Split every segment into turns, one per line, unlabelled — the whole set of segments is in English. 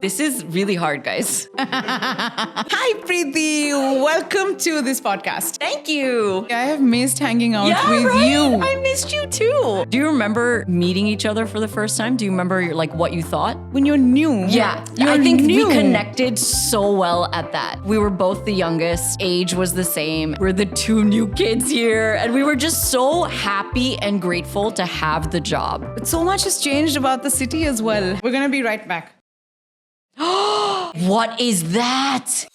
This is really hard, guys.
Hi, Priti. Welcome to this podcast.
Thank you.
I have missed hanging out with
right?
you.
I missed you too. Do you remember meeting each other for the first time? Do you remember like what you thought?
When you're new.
Yeah,
You're
I think
new.
we connected so well at that. We were both the youngest, age was the same. We're the two new kids here, and we were just so happy and grateful to have the job.
But so much has changed about the city as well. We're going to be right back.
What is that?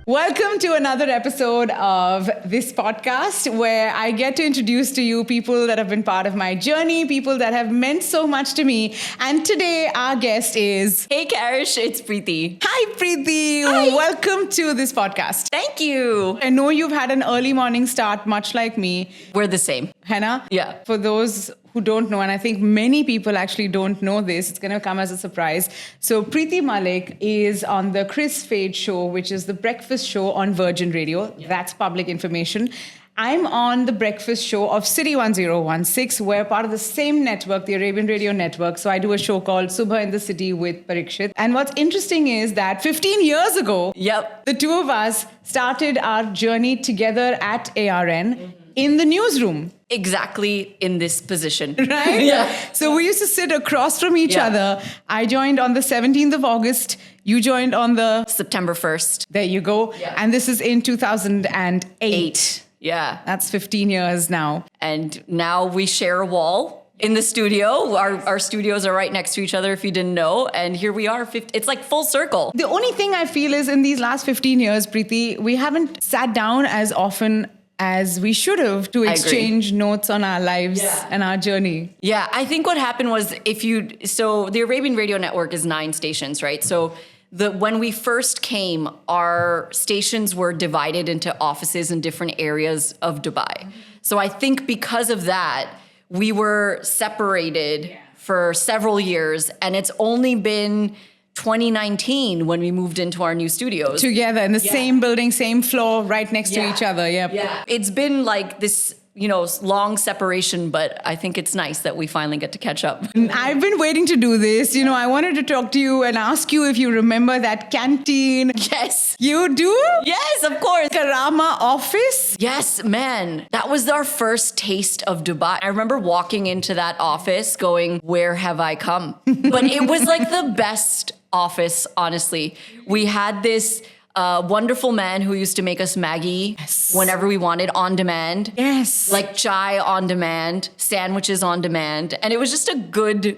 Welcome to another episode of this podcast where I get to introduce to you people that have been part of my journey, people that have meant so much to me. And today our guest is...
Hey Karish, it's Priti.
Hi, Priti.
Hi.
Welcome to this podcast.
Thank you.
I know you've had an early morning start, much like me.
We're the same.
Hannah?
Yeah.
For those who don't know, and I think many people actually don't know this, it's going to come as a surprise. So Priti Malik is on the Chris Fade show, which is the breakfast show on Virgin Radio. Yeah. That's public information. I'm on the breakfast show of City 1016. We're part of the same network, the Arabian Radio Network. So I do a show called Subha in the City with Parikshit. And what's interesting is that 15 years ago, the two of us started our journey together at ARN in the newsroom.
Exactly in this position.
Right?
Yeah.
So we used to sit across from each other. I joined on the 17th of August. You joined on the...
September 1st.
There you go.
Yeah.
And this is in 2008.
Yeah.
That's 15 years now.
And now we share a wall in the studio. Our studios are right next to each other, if you didn't know. And here we are. It's like full circle.
The only thing I feel is in these last 15 years, Priti, we haven't sat down as often as we should have to exchange notes on our lives and our journey.
Yeah, I think what happened was so the Arabian Radio Network is 9 stations, right? So when we first came, our stations were divided into offices in different areas of Dubai. So I think because of that, we were separated for several years, and it's only been 2019 when we moved into our new studios.
Together in the same building, same floor, right next to each other. Yep.
Yeah. It's been like this, long separation, but I think it's nice that we finally get to catch up.
I've been waiting to do this. I wanted to talk to you and ask you if you remember that canteen.
Yes.
You do?
Yes, of course.
Karama office?
Yes, man. That was our first taste of Dubai. I remember walking into that office going, where have I come? But it was like the best office, honestly. We had this wonderful man who used to make us Maggie whenever we wanted on demand.
Yes.
Like chai on demand, sandwiches on demand. And it was just a good,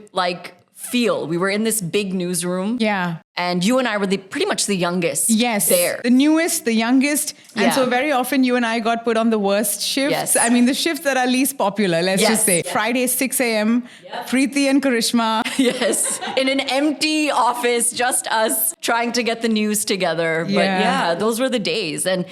feel. We were in this big newsroom.
Yeah.
And you and I were pretty much the youngest there.
The newest, the youngest. And
Yeah.
so very often you and I got put on the worst shifts.
Yes.
I mean, the shifts that are least popular, let's just say.
Yeah.
Friday, 6 a.m., Priti and Karishma.
Yes. In an empty office, just us trying to get the news together. But
Yeah.
those were the days. And,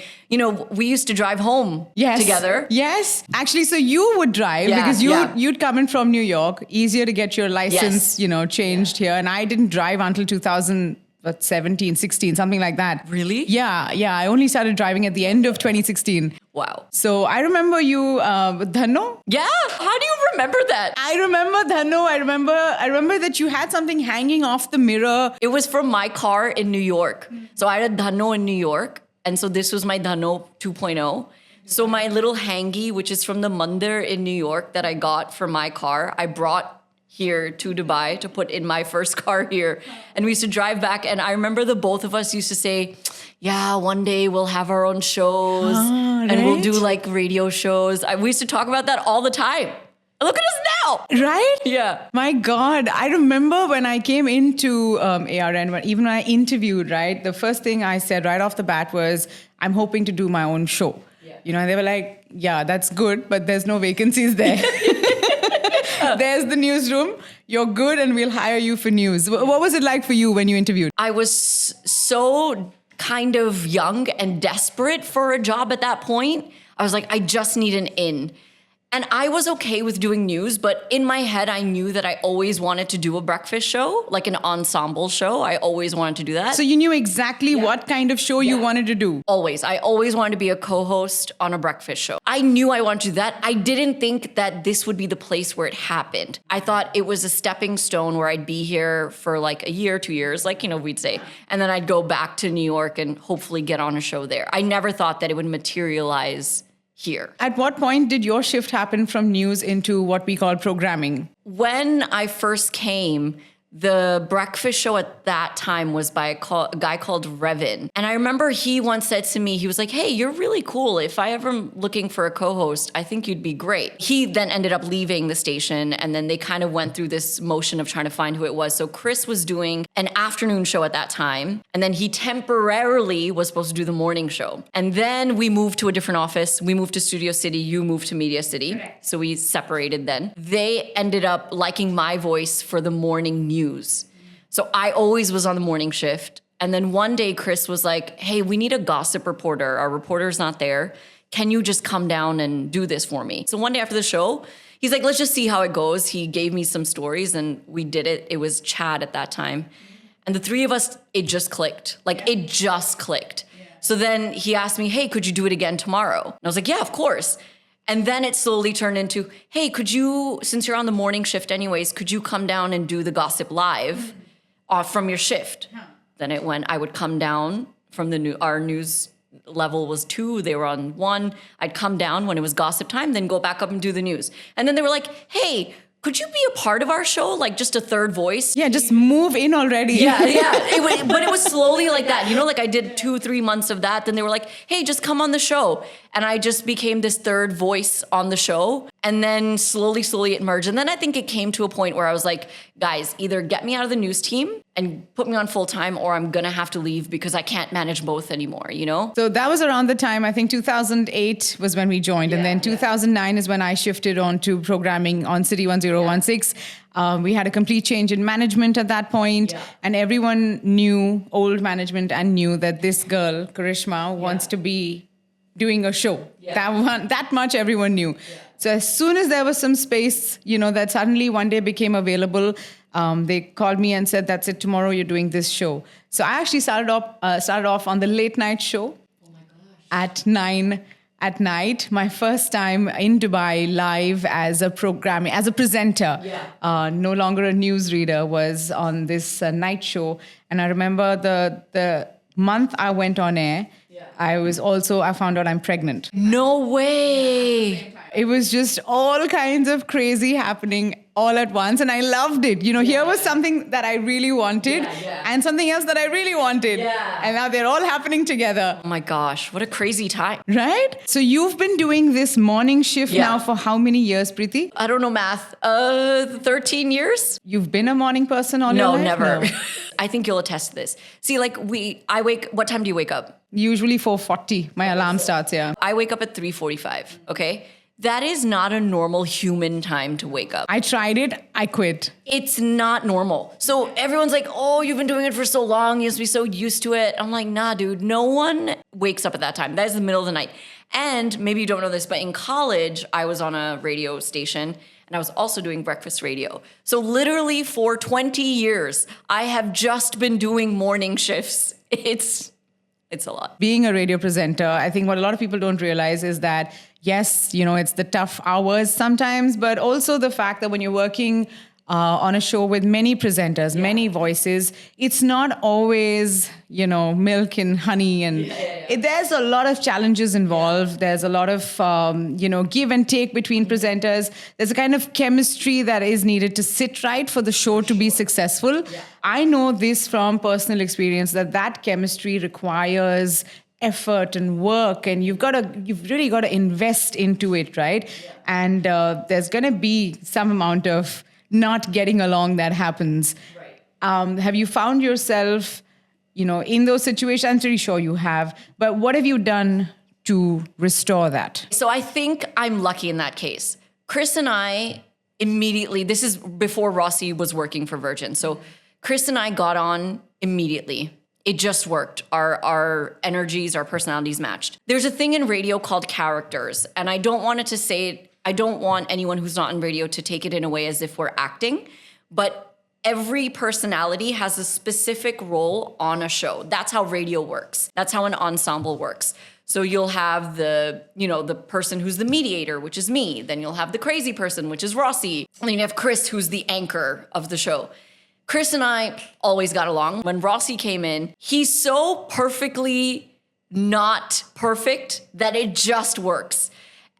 we used to drive home together.
Yes. Actually, so you would drive because you'd come in from New York. Easier to get your license, changed here. And I didn't drive until 2017, 16, something like that.
Really?
Yeah. I only started driving at the end of 2016.
Wow.
So I remember you, Dhanno.
Yeah. How do you remember that?
I remember Dhanno. I remember that you had something hanging off the mirror.
It was from my car in New York. So I had a Dhanno in New York. And so this was my Dhanno 2.0. So my little hangi, which is from the Mandir in New York that I got for my car, I brought here to Dubai to put in my first car here. And we used to drive back. And I remember the both of us used to say, yeah, one day we'll have our own shows and we'll do radio shows. We used to talk about that all the time. Look at us now.
Right?
Yeah.
My God. I remember when I came into ARN, even when I interviewed, right? The first thing I said right off the bat was, I'm hoping to do my own show. Yeah. And they were like, yeah, that's good, but there's no vacancies there. There's the newsroom. You're good and we'll hire you for news. What was it like for you when you interviewed?
I was so kind of young and desperate for a job at that point. I was like, I just need an in. And I was okay with doing news, but in my head, I knew that I always wanted to do a breakfast show, like an ensemble show. I always wanted to do that.
So you knew exactly what kind of show you wanted to do.
Always. I always wanted to be a co-host on a breakfast show. I knew I wanted to do that. I didn't think that this would be the place where it happened. I thought it was a stepping stone where I'd be here for like a year, 2 years, like, we'd say. And then I'd go back to New York and hopefully get on a show there. I never thought that it would materialize here.
At what point did your shift happen from news into what we call programming?
When I first came, the breakfast show at that time was by a guy called Revin. And I remember he once said to me, he was like, hey, you're really cool. If I ever am looking for a co-host, I think you'd be great. He then ended up leaving the station, and then they kind of went through this motion of trying to find who it was. So Chris was doing an afternoon show at that time, and then he temporarily was supposed to do the morning show. And then we moved to a different office. We moved to Studio City. You moved to Media City. Okay. So we separated then. They ended up liking my voice for the morning news. So I always was on the morning shift. And then one day Chris was like, hey, we need a gossip reporter. Our reporter's not there. Can you just come down and do this for me? So one day after the show, he's like, let's just see how it goes. He gave me some stories and we did it. It was Chad at that time. And the three of us, it just clicked. It just clicked. Yeah. So then he asked me, hey, could you do it again tomorrow? And I was like, yeah, of course. And then it slowly turned into, hey, could you, since you're on the morning shift anyways, could you come down and do the gossip live from your shift? Huh. Then it went, I would come down from our news level was 2, they were on 1. I'd come down when it was gossip time, then go back up and do the news. And then they were like, hey, could you be a part of our show? Like just a third voice?
Yeah, just move in already.
Yeah. But it was slowly like that. I did 2-3 months of that. Then they were like, hey, just come on the show. And I just became this third voice on the show. And then slowly it merged. And then I think it came to a point where I was like, guys, either get me out of the news team and put me on full time, or I'm going to have to leave because I can't manage both anymore,
So that was around the time, I think 2008 was when we joined. And then 2009 is when I shifted on to programming on City 1016. We had a complete change in management at that point, and everyone knew, old management, and knew that this girl, Karishma, wants to be doing a show. Yeah. That much everyone knew. Yeah. So as soon as there was some space, that suddenly one day became available, they called me and said, that's it, tomorrow you're doing this show. So I actually started off on the late night show at 9 at night. My first time in Dubai live as a presenter, no longer a newsreader, was on this night show. And I remember the month I went on air, I found out I'm pregnant.
No way.
It was just all kinds of crazy happening all at once. And I loved it. Here was something that I really wanted and something else that I really wanted. Yeah. And now they're all happening together.
Oh my gosh, what a crazy time.
Right? So you've been doing this morning shift now for how many years, Priti?
I don't know math. 13 years?
You've been a morning person all your life?
No, never. I think you'll attest to this. See, what time do you wake up?
Usually 4:40. My alarm starts,
I wake up at 3:45, okay? That is not a normal human time to wake up.
I tried it. I quit.
It's not normal. So everyone's like, oh, you've been doing it for so long. You must be so used to it. I'm like, nah, dude. No one wakes up at that time. That is the middle of the night. And maybe you don't know this, but in college, I was on a radio station and I was also doing breakfast radio. So literally for 20 years, I have just been doing morning shifts. It's a lot.
Being a radio presenter, I think what a lot of people don't realize is that, yes, it's the tough hours sometimes, but also the fact that when you're working on a show with many presenters, many voices, it's not always, milk and honey. And there's a lot of challenges involved. There's a lot of, give and take between presenters. There's a kind of chemistry that is needed to sit right for the show to be successful. Yeah. I know this from personal experience, that chemistry requires effort and work, and you've really got to invest into it, right? Yeah. And there's going to be some amount of not getting along that happens. Right. Have you found yourself, in those situations? I'm pretty sure you have, but what have you done to restore that?
So I think I'm lucky in that case. Chris and I immediately, this is before Rossi was working for Virgin. So Chris and I got on immediately. It just worked. Our energies, our personalities matched. There's a thing in radio called characters, and I don't want it to say it I don't want anyone who's not in radio to take it in a way as if we're acting, but every personality has a specific role on a show. That's how radio works. That's how an ensemble works. So you'll have the person who's the mediator, which is me. Then you'll have the crazy person, which is Rossi. And then you have Chris, who's the anchor of the show. Chris and I always got along. When Rossi came in, he's so perfectly not perfect that it just works.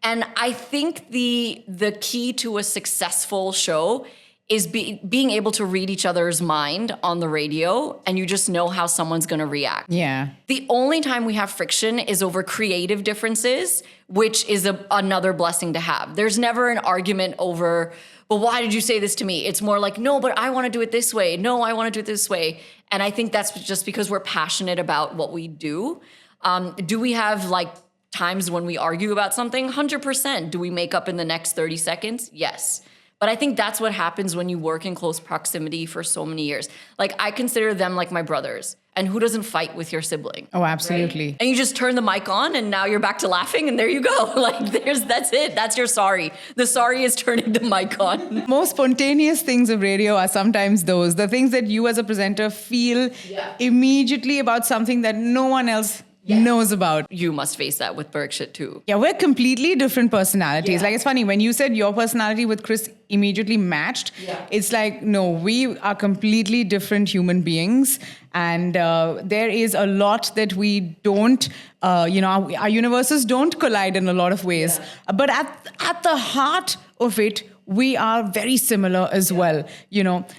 And I think the key to a successful show is being able to read each other's mind on the radio, and you just know how someone's gonna react.
Yeah.
The only time we have friction is over creative differences, which is another blessing to have. There's never an argument over, well, why did you say this to me? It's more like, no, but I wanna do it this way. No, I wanna do it this way. And I think that's just because we're passionate about what we do. Do we have like times when we argue about something? 100%. Do we make up in the next 30 seconds? Yes. But I think that's what happens when you work in close proximity for so many years. Like, I consider them like my brothers. And who doesn't fight with your sibling?
Oh, absolutely.
Right? And you just turn the mic on and now you're back to laughing and there you go. Like, that's it. That's your sorry. The sorry is turning the mic on.
Most spontaneous things of radio are sometimes the things that you as a presenter feel immediately about something that no one else knows about.
You must face that with Parikshit too.
Yeah, we're completely different personalities.
Yeah.
Like, it's funny, when you said your personality with Chris immediately matched, it's like, no, we are completely different human beings. And there is a lot that we don't, our universes don't collide in a lot of ways. Yeah. But at the heart of it, we are very similar as well.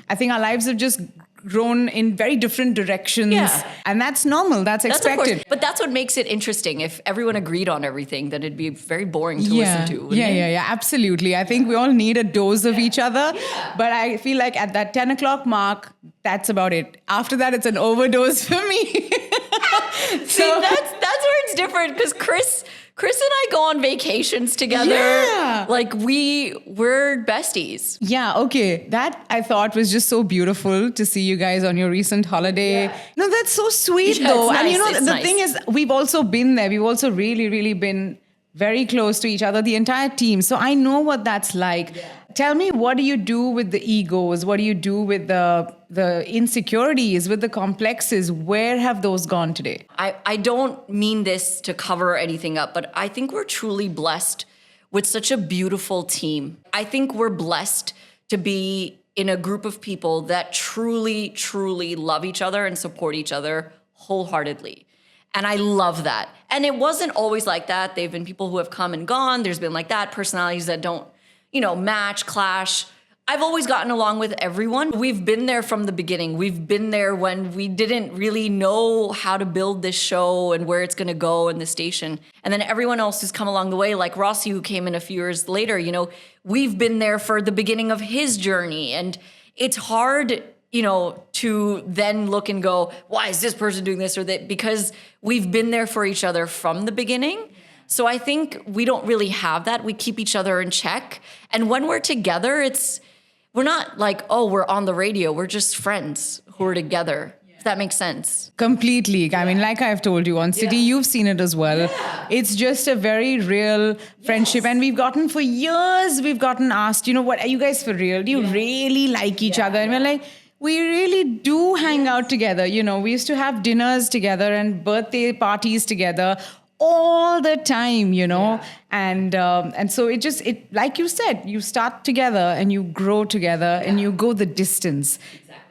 I think our lives have just grown in very different directions.
Yeah.
And that's normal. That's expected.
Of course, but that's what makes it interesting. If everyone agreed on everything, then it'd be very boring to listen to.
Yeah, absolutely. I think we all need a dose of each other.
Yeah.
But I feel like at that 10 o'clock mark, that's about it. After that, it's an overdose for me.
See, that's where it's different, because Chris and I go on vacations together.
Yeah.
Like, we're besties.
Yeah, okay. That I thought was just so beautiful to see you guys on your recent holiday.
Yeah.
No, that's so sweet
Yeah,
though.
it's
And
nice, it's
the
nice.
thing is, we've also been there. We've also really, really been very close to each other, the entire team. So I know what that's like. Yeah. Tell me, what do you do with the egos? What do you do with the insecurities, with the complexes? Where have those gone today?
I don't mean this to cover anything up, but I think we're truly blessed with such a beautiful team. I think we're blessed to be in a group of people that truly, truly love each other and support each other wholeheartedly. And I love that. And it wasn't always like that. There've been people who have come and gone. There's been like that, personalities that don't, match, clash. I've always gotten along with everyone. We've been there from the beginning. We've been there when we didn't really know how to build this show and where it's going to go and the station. And then everyone else who's come along the way, like Rossi, who came in a few years later, we've been there for the beginning of his journey. And it's hard, to then look and go, why is this person doing this or that? Because we've been there for each other from the beginning. So I think we don't really have that. We keep each other in check. And when we're together, we're not like, oh, we're on the radio. We're just friends who are together. If that makes sense.
Completely. Yeah. I mean, like I've told you on City, you've seen it as well.
Yeah.
It's just a very real friendship. Yes. And we've gotten asked, what, are you guys for real? Do you really like each other? And we're like, we really do hang out together. We used to have dinners together and birthday parties together all the time, and so it like you said, you start together and you grow together and you go the distance.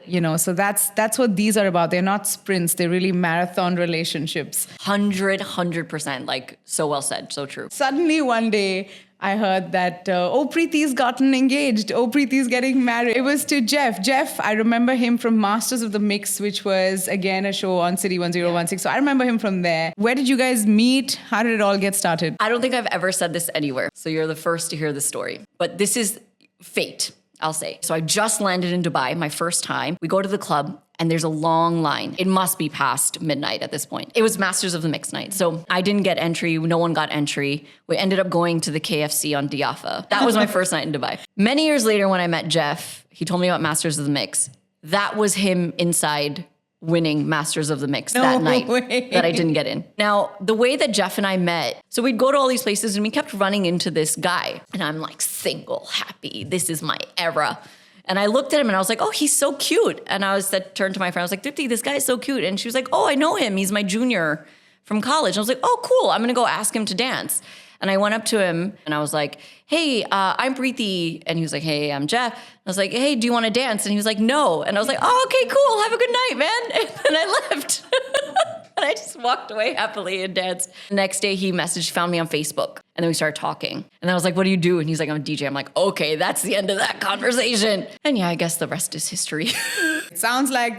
Exactly. So that's what these are about. They're not sprints. They're really marathon relationships.
100%. Like, so well said. So true.
Suddenly one day, I heard that, Priti's gotten engaged. Priti's getting married. It was to Jeff. Jeff, I remember him from Masters of the Mix, which was, again, a show on City 1016. So I remember him from there. Where did you guys meet? How did it all get started?
I don't think I've ever said this anywhere. So you're the first to hear the story. But this is fate, I'll say. So I just landed in Dubai, my first time. We go to the club. And there's a long line. It must be past midnight at this point. It was Masters of the Mix night. So I didn't get entry. No one got entry. We ended up going to the KFC on Diafa. That was my first night in Dubai. Many years later when I met Jeff, he told me about Masters of the Mix. That was him inside winning Masters of the Mix that night that I didn't get in. Now, the way that Jeff and I met, so we'd go to all these places and we kept running into this guy. And I'm like, single, happy. This is my era. And I looked at him and I was like, oh, he's so cute. And turned to my friend, I was like, Priti, this guy's so cute. And she was like, oh, I know him. He's my junior from college. And I was like, oh, cool. I'm going to go ask him to dance. And I went up to him and I was like, hey, I'm Priti. And he was like, hey, I'm Jeff. I was like, hey, do you want to dance? And he was like, no. And I was like, oh, okay, cool. Have a good night, man. And I left. And I just walked away happily and danced. The next day he found me on Facebook. And then we started talking. And then I was like, what do you do? And he's like, I'm a DJ. I'm like, okay, that's the end of that conversation. And yeah, I guess the rest is history.
It sounds like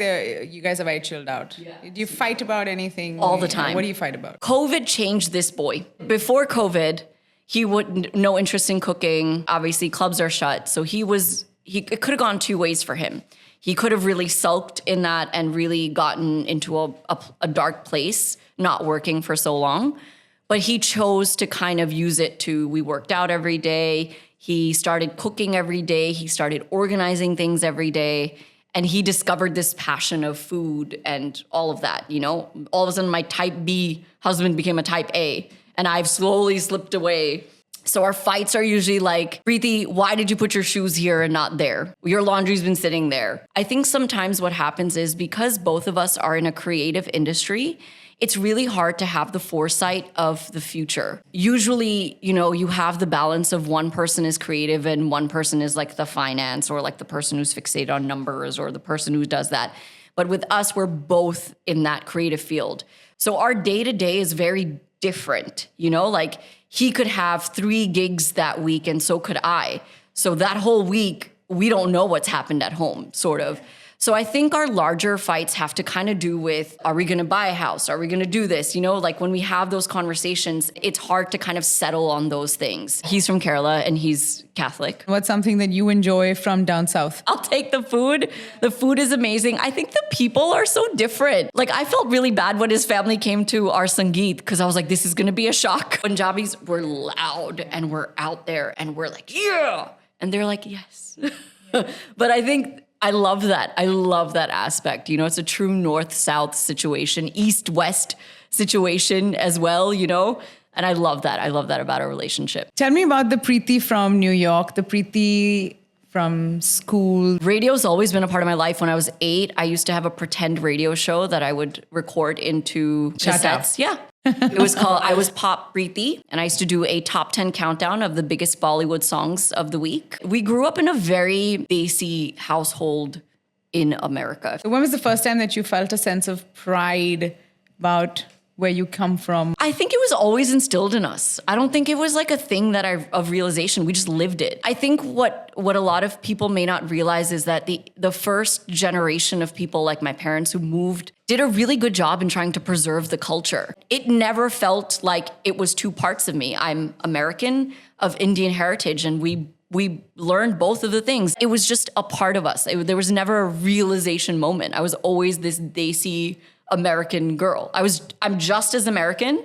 you guys are very chilled out. Yeah. Do you fight about anything?
All the time.
What do you fight about?
COVID changed this boy. Before COVID, he would no interest in cooking. Obviously, clubs are shut. So it could have gone two ways for him. He could have really sulked in that and really gotten into a dark place, not working for so long. But he chose to kind of use it we worked out every day. He started cooking every day. He started organizing things every day. And he discovered this passion of food and all of that, All of a sudden, my type B husband became a type A. And I've slowly slipped away. So our fights are usually like, Priti, why did you put your shoes here and not there? Your laundry's been sitting there. I think sometimes what happens is because both of us are in a creative industry, it's really hard to have the foresight of the future. Usually, you have the balance of one person is creative and one person is like the finance or like the person who's fixated on numbers or the person who does that. But with us, we're both in that creative field. So our day-to-day is very different, like he could have 3 gigs that week and so could I. So that whole week, we don't know what's happened at home, sort of. So I think our larger fights have to kind of do with, are we going to buy a house? Are we going to do this? Like when we have those conversations, it's hard to kind of settle on those things. He's from Kerala and he's Catholic.
What's something that you enjoy from down south?
I'll take the food. The food is amazing. I think the people are so different. Like I felt really bad when his family came to our Sangeet because I was like, this is going to be a shock. Punjabis were loud and we're out there and we're like, yeah. And they're like, yes. But I think I love that. I love that aspect. It's a true north-south situation, east-west situation as well, And I love that. I love that about our relationship.
Tell me about the Priti from New York, the Priti from school.
Radio's always been a part of my life. When I was 8, I used to have a pretend radio show that I would record into cassettes. Yeah. It was called I Was Pop Priti, and I used to do a top 10 countdown of the biggest Bollywood songs of the week. We grew up in a very desi household in America.
So when was the first time that you felt a sense of pride about where you come from?
I think it was always instilled in us. I don't think it was like a thing of realization. We just lived it. I think what a lot of people may not realize is that the first generation of people like my parents who moved did a really good job in trying to preserve the culture. It never felt like it was two parts of me. I'm American of Indian heritage, and we learned both of the things. It was just a part of us. There was never a realization moment. I was always this desi American girl. I'm just as American,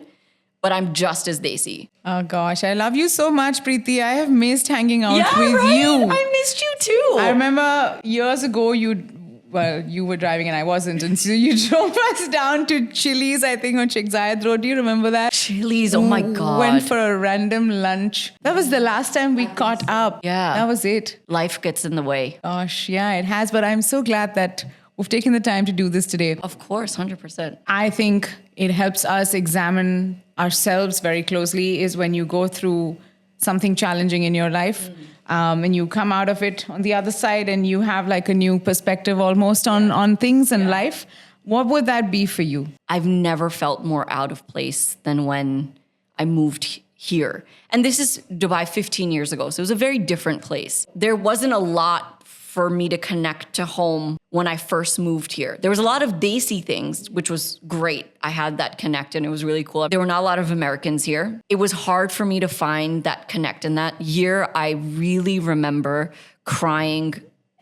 but I'm just as desi.
Oh gosh, I love you so much, Priti. I have missed hanging out with
right?
you.
I missed you too.
I remember years ago you were driving and I wasn't, and so you drove us down to Chili's, I think, on Sheikh Zayed Road. Do you remember that?
Chili's, oh my God.
Went for a random lunch. That was the last time we caught up.
Yeah.
That was it.
Life gets in the way.
Gosh, yeah, it has. But I'm so glad that we've taken the time to do this today.
Of course, 100%.
I think it helps us examine ourselves very closely is when you go through something challenging in your life and you come out of it on the other side and you have like a new perspective almost on things in life. What would that be for you?
I've never felt more out of place than when I moved here. And this is Dubai 15 years ago, so it was a very different place. There wasn't a lot for me to connect to home when I first moved here. There was a lot of desi things, which was great. I had that connect and it was really cool. There were not a lot of Americans here. It was hard for me to find that connect. And that year, I really remember crying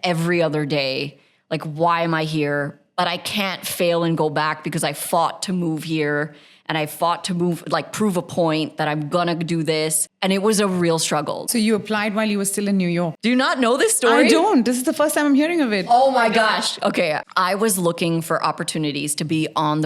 every other day. Like, why am I here? But I can't fail and go back because I fought to move here. and I fought to prove a point that I'm gonna do this. And it was a real struggle.
So you applied while you were still in New York?
Do you not know this story?
I don't. This is the first time I'm hearing of it.
Oh my gosh. Okay. I was looking for opportunities to be on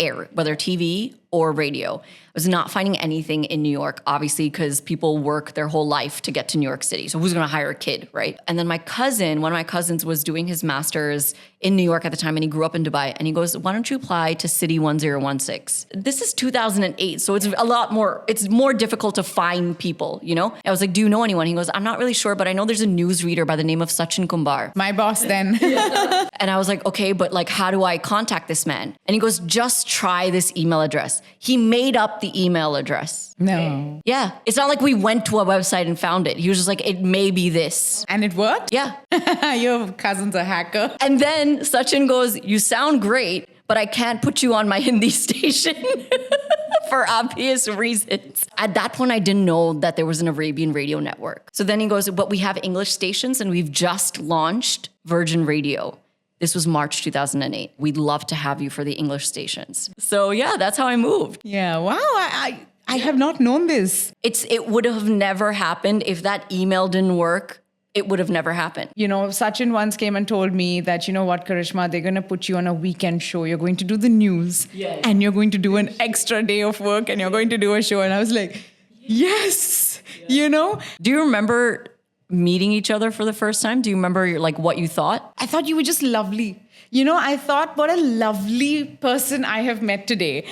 air, whether TV or radio. I was not finding anything in New York, obviously, because people work their whole life to get to New York City. So who's going to hire a kid, right? And then one of my cousins was doing his master's in New York at the time, and he grew up in Dubai. And he goes, why don't you apply to City 1016? This is 2008, so it's more difficult to find people, you know? I was like, do you know anyone? He goes, I'm not really sure, but I know there's a newsreader by the name of Sachin Kumbar.
My boss then.
And I was like, okay, but like, how do I contact this man? And he goes, just try this email address. He made up the email address.
No.
Yeah. It's not like we went to a website and found it. He was just like, it may be this.
And it worked?
Yeah.
Your cousin's a hacker.
And then Sachin goes, you sound great, but I can't put you on my Hindi station for obvious reasons. At that point, I didn't know that there was an Arabian radio network. So then he goes, but we have English stations and we've just launched Virgin Radio. This was March 2008. We'd love to have you for the English stations. So yeah, that's how I moved.
Yeah, wow. I have not known this.
It would have never happened if that email didn't work. It would have never happened.
You know, Sachin once came and told me that, you know what, Karishma, they're going to put you on a weekend show. You're going to do the news.
Yes.
And you're going to do an extra day of work and you're going to do a show. And I was like, yes, you know.
Do you remember meeting each other for the first time? Do you remember like what you thought?
I thought you were just lovely. You know, I thought, what a lovely person I have met today.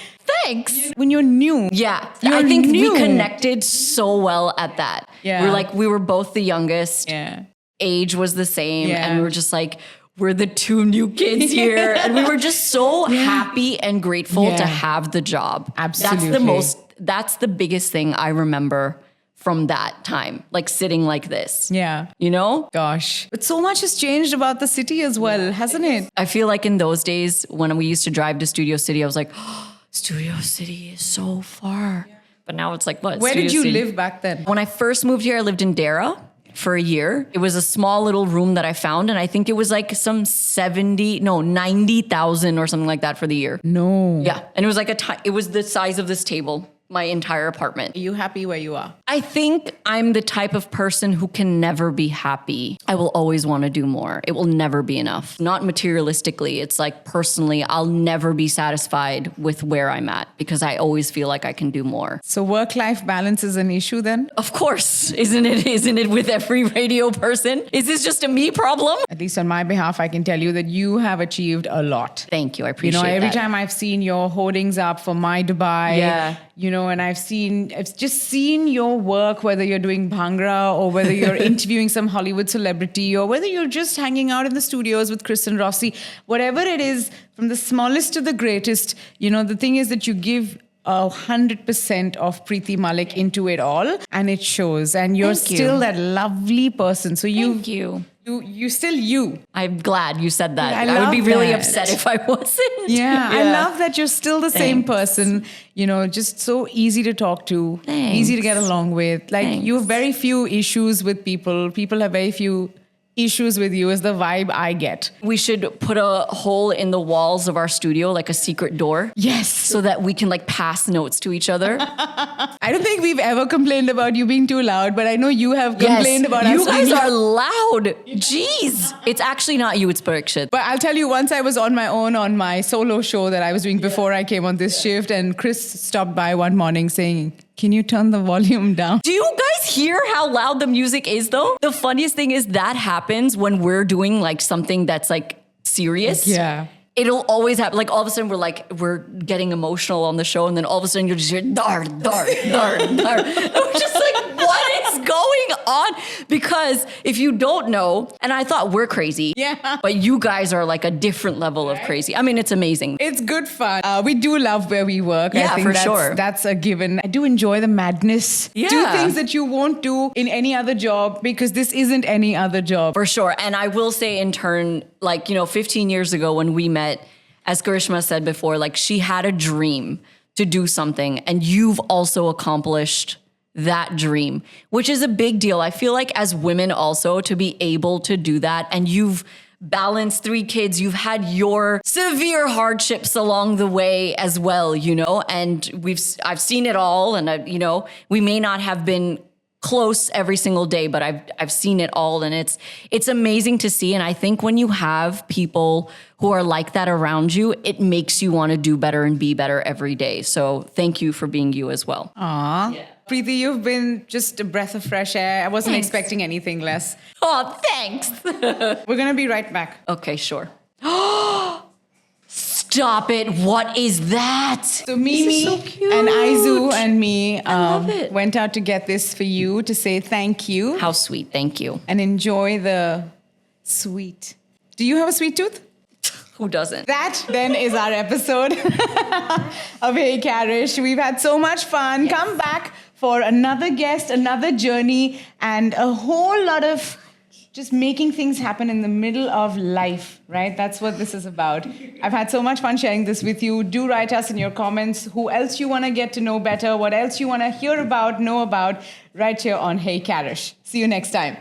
Thanks.
When you're new.
Yeah.
You're
I think
new.
we connected so well at that.
Yeah.
We were both the youngest.
Yeah.
Age was the same.
Yeah.
And we were just like, we're the two new kids here. And we were just so happy and grateful to have the job.
Absolutely.
That's the biggest thing I remember from that time, like sitting like this.
Yeah.
You know?
Gosh. But so much has changed about the city as well, hasn't it?
I feel like in those days when we used to drive to Studio City, I was like, oh, Studio City is so far. But now it's like, what?
Where did you
City?
live back then?
When I first moved here, I lived in Dara for a year. It was a small little room that I found, and I think it was like some 90,000 or something like that for the year.
No.
Yeah. And it was like it was the size of this table. My entire apartment.
Are you happy where you are?
I think I'm the type of person who can never be happy. I will always want to do more. It will never be enough. Not materialistically. It's like personally, I'll never be satisfied with where I'm at because I always feel like I can do more.
So work-life balance is an issue then?
Of course. Isn't it with every radio person? Is this just a me problem?
At least on my behalf, I can tell you that you have achieved a lot.
Thank you. I appreciate that.
Every time I've seen your hoardings up for My Dubai,
yeah.
And I've just seen your work, whether you're doing Bhangra or whether you're interviewing some Hollywood celebrity or whether you're just hanging out in the studios with Chris and Rossi, whatever it is, from the smallest to the greatest, the thing is that you give 100% of Priti Malik into it all, and it shows. And you're still that lovely person. So
Thank you.
You still you.
I'm glad you said that.
Yeah,
I would be really
that.
upset if I wasn't.
Yeah, I love that you're still the same
Thanks.
person. Just so easy to talk to,
Thanks.
easy to get along with. Like
Thanks.
you have very few issues with people. People have very few issues with you is the vibe I get.
We should put a hole in the walls of our studio, like a secret door.
Yes.
So that we can like pass notes to each other.
I don't think we've ever complained about you being too loud, but I know you have complained about us.
You guys
being
are loud. Jeez. It's actually not you, it's Parikshit.
But I'll tell you, once I was on my own on my solo show that I was doing before I came on this shift, and Chris stopped by one morning saying, can you turn the volume down?
Do you guys hear how loud the music is though? The funniest thing is that happens when we're doing like something that's like serious.
Yeah.
It'll always happen. Like all of a sudden we're getting emotional on the show, and then all of a sudden you'll just hear dar, dar, dar, dar. And we're just like, what is going on? Because if you don't know, and I thought we're crazy, but you guys are like a different level of crazy. I mean, it's amazing.
It's good fun. We do love where we work.
Yeah,
I think
for sure.
That's a given. I do enjoy the madness.
Yeah.
Do things that you won't do in any other job because this isn't any other job.
For sure. And I will say in turn, 15 years ago when we met, as Karishma said before, like she had a dream to do something, and you've also accomplished that dream, which is a big deal. I feel like as women also to be able to do that, and you've balanced 3 kids. You've had your severe hardships along the way as well, and I've seen it all. And, we may not have been close every single day, but I've seen it all, and it's amazing to see. And I think when you have people who are like that around you, it makes you want to do better and be better every day. So thank you for being you as well.
Aw.
Yeah.
Preeti, you've been just a breath of fresh air. I wasn't
Thanks.
expecting anything less.
Oh, thanks.
We're going to be right back.
Okay, sure. Stop it. What is that?
So Mimi
This is so cute.
and Aizu and me
love it.
went out to get this for you to say thank you
How sweet. Thank you.
and enjoy the sweet. Do you have a sweet tooth?
Who doesn't?
That then is our episode of Hey Karish. We've had so much fun. Come back for another guest, another journey, and a whole lot of just making things happen in the middle of life, right? That's what this is about. I've had so much fun sharing this with you. Do write us in your comments who else you want to get to know better, what else you want to hear about, know about, right here on Hey Karish. See you next time.